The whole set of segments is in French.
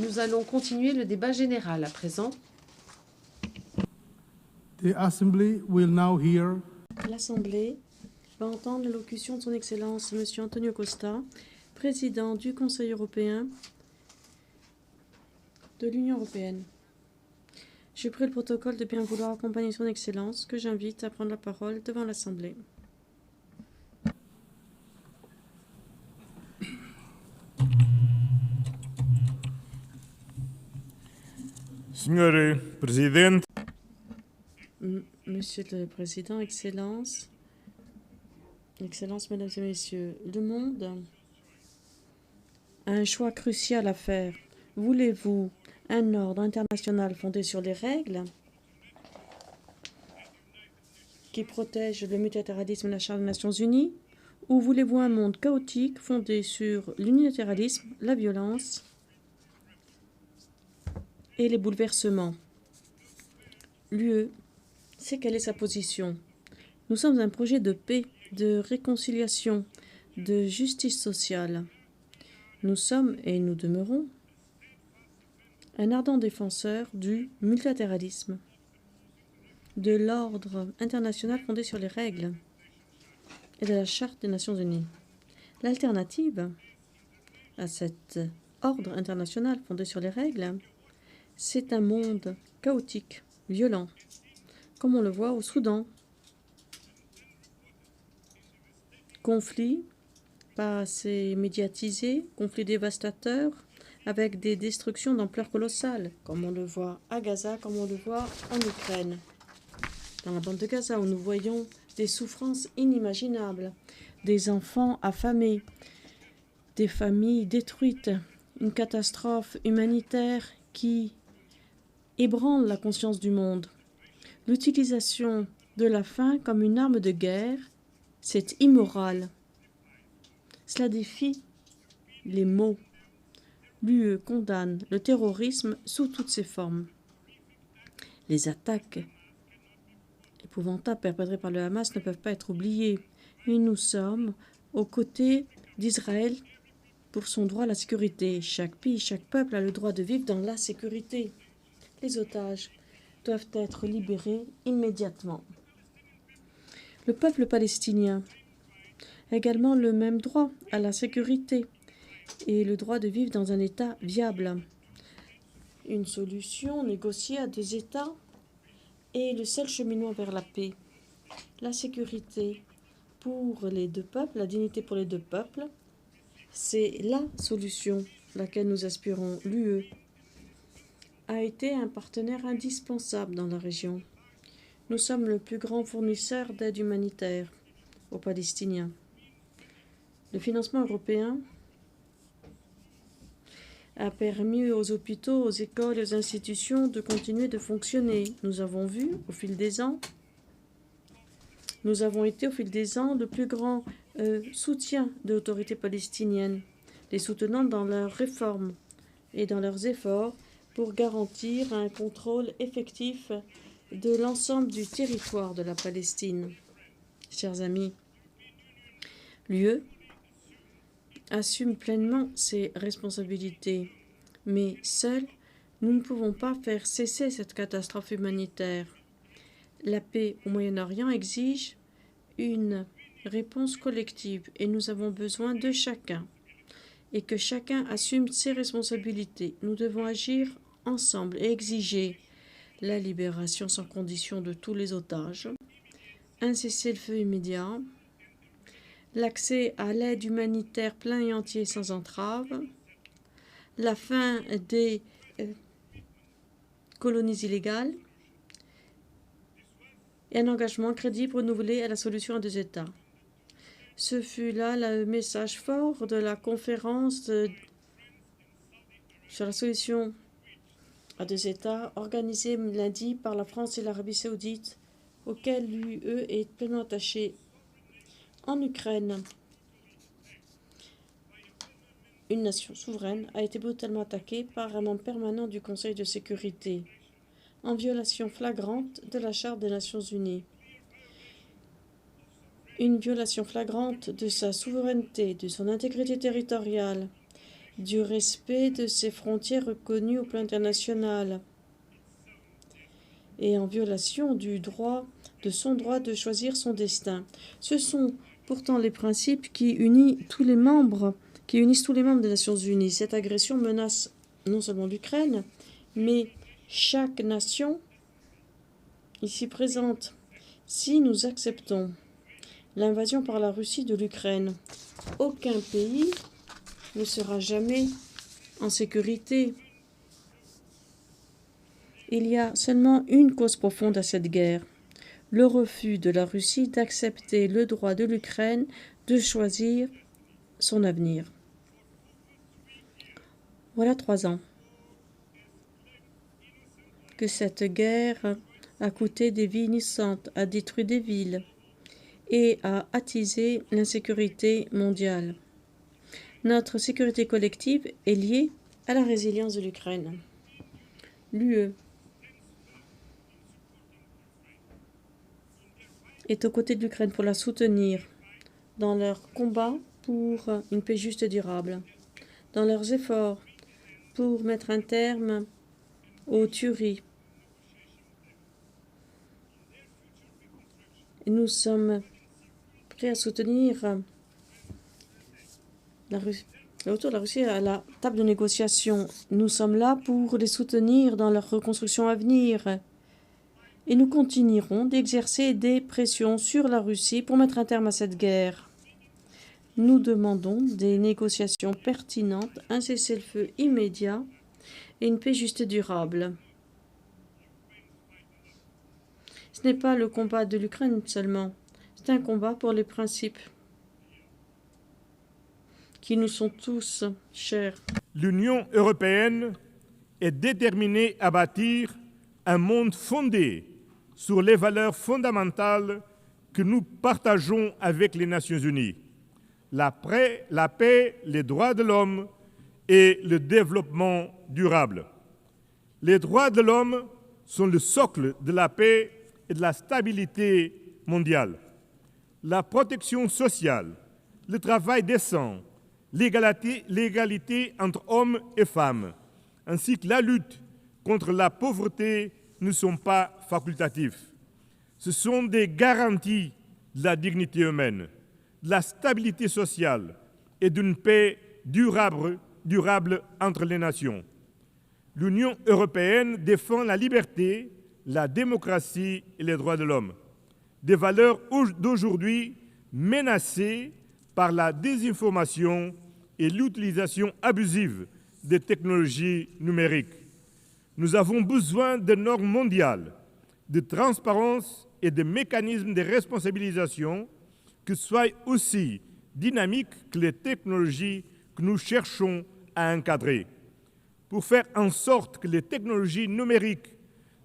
Nous allons continuer le débat général à présent. The Assembly will now hear L'Assemblée va entendre l'allocution de son Excellence M. Antonio Costa, président du Conseil européen de l'Union européenne. Je prie le protocole de bien vouloir accompagner son Excellence, que j'invite à prendre la parole devant l'Assemblée. Senhor Presidente, Monsieur le Président, Excellences, Mesdames et Messieurs, le monde a un choix crucial à faire. Voulez-vous un ordre international fondé sur les règles qui protège le multilatéralisme et la Charte des Nations Unies, ou voulez-vous un monde chaotique fondé sur l'unilatéralisme, la violence et les bouleversements? L'UE sait quelle est sa position. Nous sommes un projet de paix, de réconciliation, de justice sociale. Nous sommes, et nous demeurons, un ardent défenseur du multilatéralisme, de l'ordre international fondé sur les règles et de la Charte des Nations Unies. L'alternative à cet ordre international fondé sur les règles, c'est un monde chaotique, violent, comme on le voit au Soudan. Conflit pas assez médiatisé, conflit dévastateur, avec des destructions d'ampleur colossale, comme on le voit à Gaza, comme on le voit en Ukraine. Dans la bande de Gaza, où nous voyons des souffrances inimaginables, des enfants affamés, des familles détruites, une catastrophe humanitaire qui ébranle la conscience du monde. L'utilisation de la faim comme une arme de guerre, c'est immoral. Cela défie les mots. L'UE condamne le terrorisme sous toutes ses formes. Les attaques épouvantables perpétrées par le Hamas ne peuvent pas être oubliées. Et nous sommes aux côtés d'Israël pour son droit à la sécurité. Chaque pays, chaque peuple a le droit de vivre dans la sécurité. Les otages doivent être libérés immédiatement. Le peuple palestinien a également le même droit à la sécurité et le droit de vivre dans un État viable. Une solution négociée à deux États est le seul cheminement vers la paix. La sécurité pour les deux peuples, la dignité pour les deux peuples, c'est la solution à laquelle nous aspirons. L'UE a été un partenaire indispensable dans la région. Nous sommes le plus grand fournisseur d'aide humanitaire aux Palestiniens. Le financement européen a permis aux hôpitaux, aux écoles et aux institutions de continuer de fonctionner. Nous avons vu au fil des ans, nous avons été au fil des ans le plus grand soutien de l'autorité palestinienne, les soutenant dans leurs réformes et dans leurs efforts pour garantir un contrôle effectif de l'ensemble du territoire de la Palestine. Chers amis, l'UE assume pleinement ses responsabilités, mais seuls, nous ne pouvons pas faire cesser cette catastrophe humanitaire. La paix au Moyen-Orient exige une réponse collective et nous avons besoin de chacun et que chacun assume ses responsabilités. Nous devons agir ensemble et exiger la libération sans condition de tous les otages, un cessez-le-feu immédiat, l'accès à l'aide humanitaire plein et entier sans entrave, la fin des colonies illégales et un engagement crédible renouvelé à la solution à deux États. Ce fut là le message fort de la conférence sur la solution à deux États organisée lundi par la France et l'Arabie saoudite, auquel l'UE est pleinement attachée. En Ukraine, une nation souveraine a été brutalement attaquée par un membre permanent du Conseil de sécurité, en violation flagrante de la Charte des Nations Unies. Une violation flagrante de sa souveraineté, de son intégrité territoriale du respect de ses frontières reconnues au plan international et en violation de son droit de choisir son destin. Ce sont pourtant les principes qui unissent tous les membres des Nations Unies. Cette agression menace non seulement l'Ukraine, mais chaque nation ici présente. Si nous acceptons l'invasion par la Russie de l'Ukraine, aucun pays ne sera jamais en sécurité. Il y a seulement une cause profonde à cette guerre, le refus de la Russie d'accepter le droit de l'Ukraine de choisir son avenir. Voilà 3 ans que cette guerre a coûté des vies innocentes, a détruit des villes et a attisé l'insécurité mondiale. Notre sécurité collective est liée à la résilience de l'Ukraine. L'UE est aux côtés de l'Ukraine pour la soutenir dans leur combat pour une paix juste et durable, dans leurs efforts pour mettre un terme aux tueries. Et nous sommes prêts à soutenir le retour de la Russie à la table de négociation. Nous sommes là pour les soutenir dans leur reconstruction à venir. Et nous continuerons d'exercer des pressions sur la Russie pour mettre un terme à cette guerre. Nous demandons des négociations pertinentes, un cessez-le-feu immédiat et une paix juste et durable. Ce n'est pas le combat de l'Ukraine seulement, c'est un combat pour les principes qui nous sont tous chers. L'Union européenne est déterminée à bâtir un monde fondé sur les valeurs fondamentales que nous partageons avec les Nations Unies. La paix, les droits de l'homme et le développement durable. Les droits de l'homme sont le socle de la paix et de la stabilité mondiale. La protection sociale, le travail décent, l'égalité entre hommes et femmes, ainsi que la lutte contre la pauvreté ne sont pas facultatifs. Ce sont des garanties de la dignité humaine, de la stabilité sociale et d'une paix durable entre les nations. L'Union européenne défend la liberté, la démocratie et les droits de l'homme, des valeurs d'aujourd'hui menacées par la désinformation et l'utilisation abusive des technologies numériques. Nous avons besoin de normes mondiales, de transparence et de mécanismes de responsabilisation qui soient aussi dynamiques que les technologies que nous cherchons à encadrer, pour faire en sorte que les technologies numériques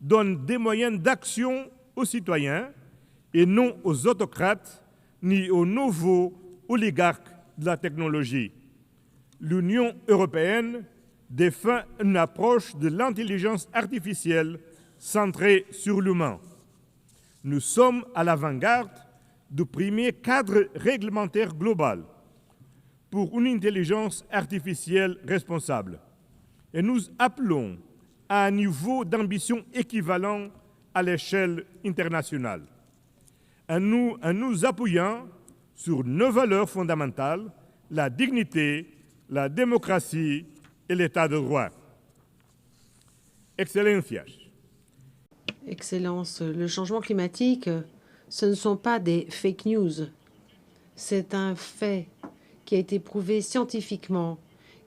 donnent des moyens d'action aux citoyens et non aux autocrates ni aux nouveaux oligarques de la technologie. L'Union européenne défend une approche de l'intelligence artificielle centrée sur l'humain. Nous sommes à l'avant-garde du premier cadre réglementaire global pour une intelligence artificielle responsable. Et nous appelons à un niveau d'ambition équivalent à l'échelle internationale. En nous appuyant sur nos valeurs fondamentales, la dignité, la démocratie et l'état de droit. Excellencias. Excellence, le changement climatique, ce ne sont pas des fake news. C'est un fait qui a été prouvé scientifiquement,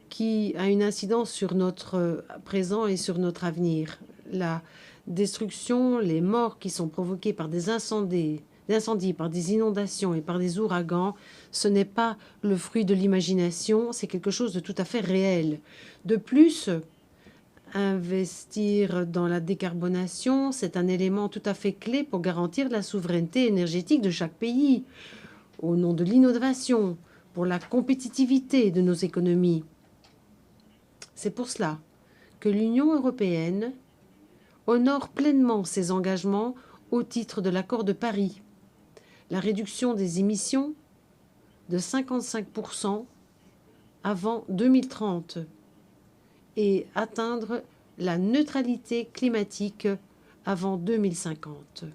qui a une incidence sur notre présent et sur notre avenir. La destruction, les morts qui sont provoquées par des incendies, par des inondations et par des ouragans, ce n'est pas le fruit de l'imagination, c'est quelque chose de tout à fait réel. De plus, investir dans la décarbonation, c'est un élément tout à fait clé pour garantir la souveraineté énergétique de chaque pays, au nom de l'innovation, pour la compétitivité de nos économies. C'est pour cela que l'Union européenne honore pleinement ses engagements au titre de l'accord de Paris. La réduction des émissions de 55% avant 2030 et atteindre la neutralité climatique avant 2050.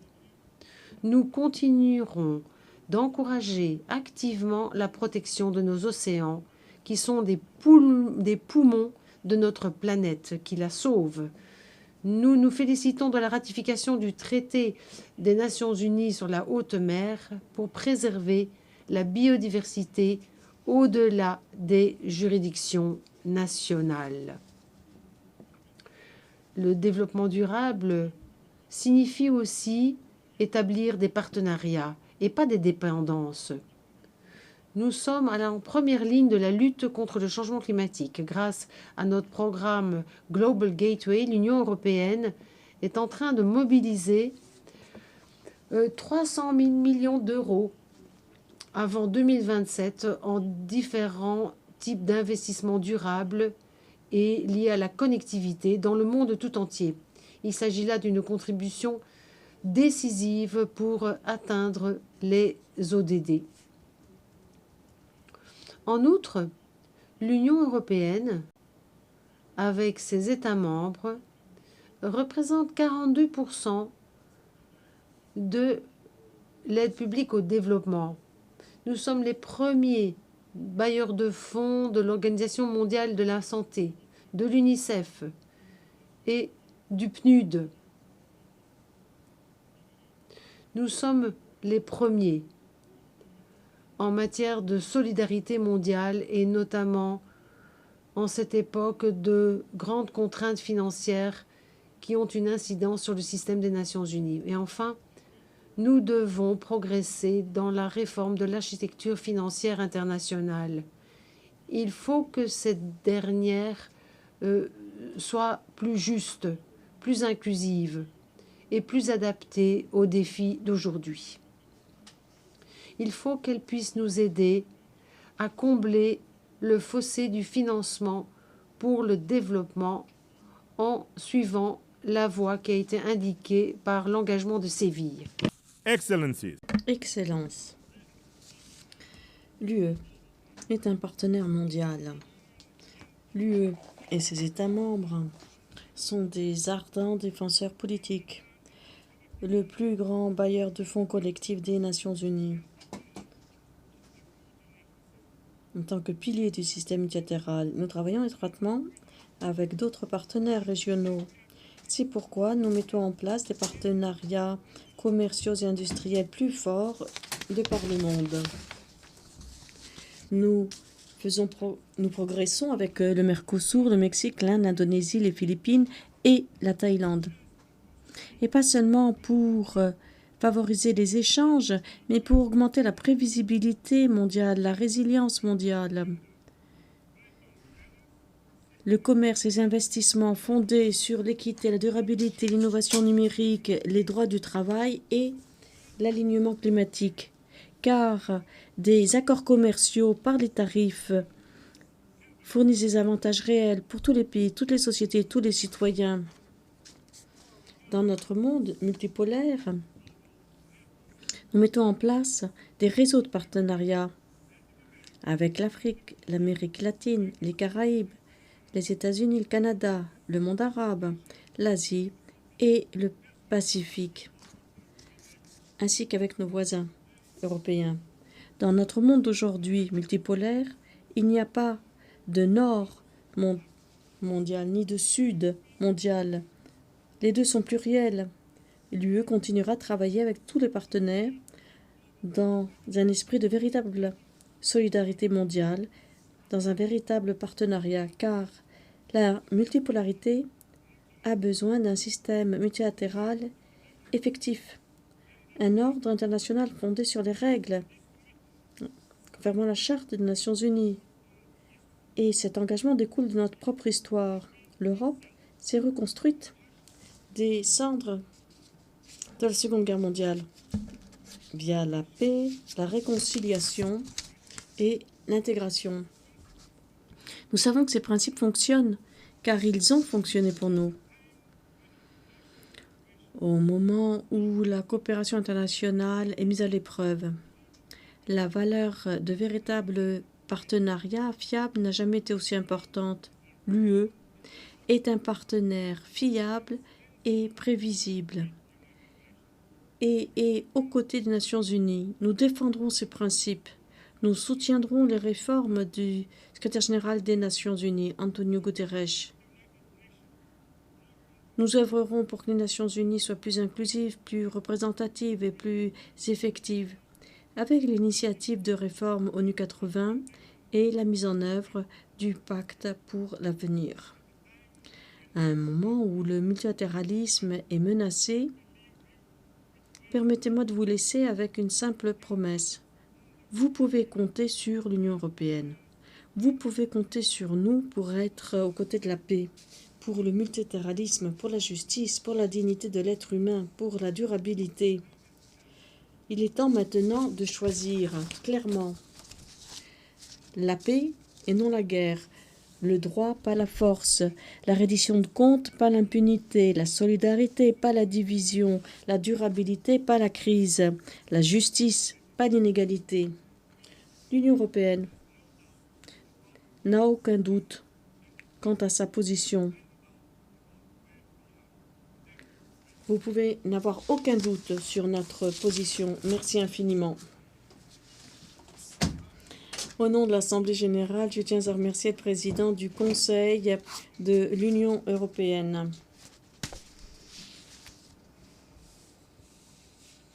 Nous continuerons d'encourager activement la protection de nos océans, qui sont des poumons de notre planète, qui la sauvent. Nous nous félicitons de la ratification du traité des Nations Unies sur la haute mer pour préserver la biodiversité au-delà des juridictions nationales. Le développement durable signifie aussi établir des partenariats et pas des dépendances. Nous sommes en première ligne de la lutte contre le changement climatique. Grâce à notre programme Global Gateway, l'Union européenne est en train de mobiliser 300 000 millions d'euros avant 2027 en différents types d'investissements durables et liés à la connectivité dans le monde tout entier. Il s'agit là d'une contribution décisive pour atteindre les ODD. En outre, l'Union européenne, avec ses États membres, représente 42% de l'aide publique au développement. Nous sommes les premiers bailleurs de fonds de l'Organisation mondiale de la santé, de l'UNICEF et du PNUD. Nous sommes les premiers en matière de solidarité mondiale et notamment en cette époque de grandes contraintes financières qui ont une incidence sur le système des Nations Unies. Et enfin, nous devons progresser dans la réforme de l'architecture financière internationale. Il faut que cette dernière soit plus juste, plus inclusive et plus adaptée aux défis d'aujourd'hui. Il faut qu'elle puisse nous aider à combler le fossé du financement pour le développement en suivant la voie qui a été indiquée par l'engagement de Séville. Excellencies, Excellence. L'UE est un partenaire mondial. L'UE et ses États membres sont des ardents défenseurs politiques, le plus grand bailleur de fonds collectifs des Nations Unies. En tant que pilier du système multilatéral, nous travaillons étroitement avec d'autres partenaires régionaux. C'est pourquoi nous mettons en place des partenariats commerciaux et industriels plus forts de par le monde. Nous progressons avec le Mercosur, le Mexique, l'Inde, l'Indonésie, les Philippines et la Thaïlande. Et pas seulement pour favoriser les échanges, mais pour augmenter la prévisibilité mondiale, la résilience mondiale. Le commerce et les investissements fondés sur l'équité, la durabilité, l'innovation numérique, les droits du travail et l'alignement climatique. Car des accords commerciaux par les tarifs fournissent des avantages réels pour tous les pays, toutes les sociétés, tous les citoyens. Dans notre monde multipolaire, nous mettons en place des réseaux de partenariat avec l'Afrique, l'Amérique latine, les Caraïbes, les États-Unis, le Canada, le monde arabe, l'Asie et le Pacifique, ainsi qu'avec nos voisins européens. Dans notre monde d'aujourd'hui multipolaire, il n'y a pas de nord mondial ni de sud mondial. Les deux sont pluriels. L'UE continuera à travailler avec tous les partenaires dans un esprit de véritable solidarité mondiale, dans un véritable partenariat, car la multipolarité a besoin d'un système multilatéral effectif, un ordre international fondé sur les règles, conformément à la Charte des Nations Unies. Et cet engagement découle de notre propre histoire. L'Europe s'est reconstruite des cendres de la Seconde Guerre mondiale via la paix, la réconciliation et l'intégration. Nous savons que ces principes fonctionnent car ils ont fonctionné pour nous. Au moment où la coopération internationale est mise à l'épreuve, la valeur de véritable partenariat fiable n'a jamais été aussi importante. L'UE est un partenaire fiable et prévisible et aux côtés des Nations Unies. Nous défendrons ces principes. Nous soutiendrons les réformes du secrétaire général des Nations Unies, Antonio Guterres. Nous œuvrerons pour que les Nations Unies soient plus inclusives, plus représentatives et plus effectives, avec l'initiative de réforme ONU 80 et la mise en œuvre du pacte pour l'avenir. À un moment où le multilatéralisme est menacé, permettez-moi de vous laisser avec une simple promesse. Vous pouvez compter sur l'Union européenne. Vous pouvez compter sur nous pour être aux côtés de la paix, pour le multilatéralisme, pour la justice, pour la dignité de l'être humain, pour la durabilité. Il est temps maintenant de choisir clairement la paix et non la guerre, le droit, pas la force, la reddition de comptes, pas l'impunité, la solidarité, pas la division, la durabilité, pas la crise, la justice, pas l'inégalité. L'Union européenne n'a aucun doute quant à sa position. Vous pouvez n'avoir aucun doute sur notre position. Merci infiniment. Au nom de l'Assemblée générale, je tiens à remercier le président du Conseil de l'Union européenne.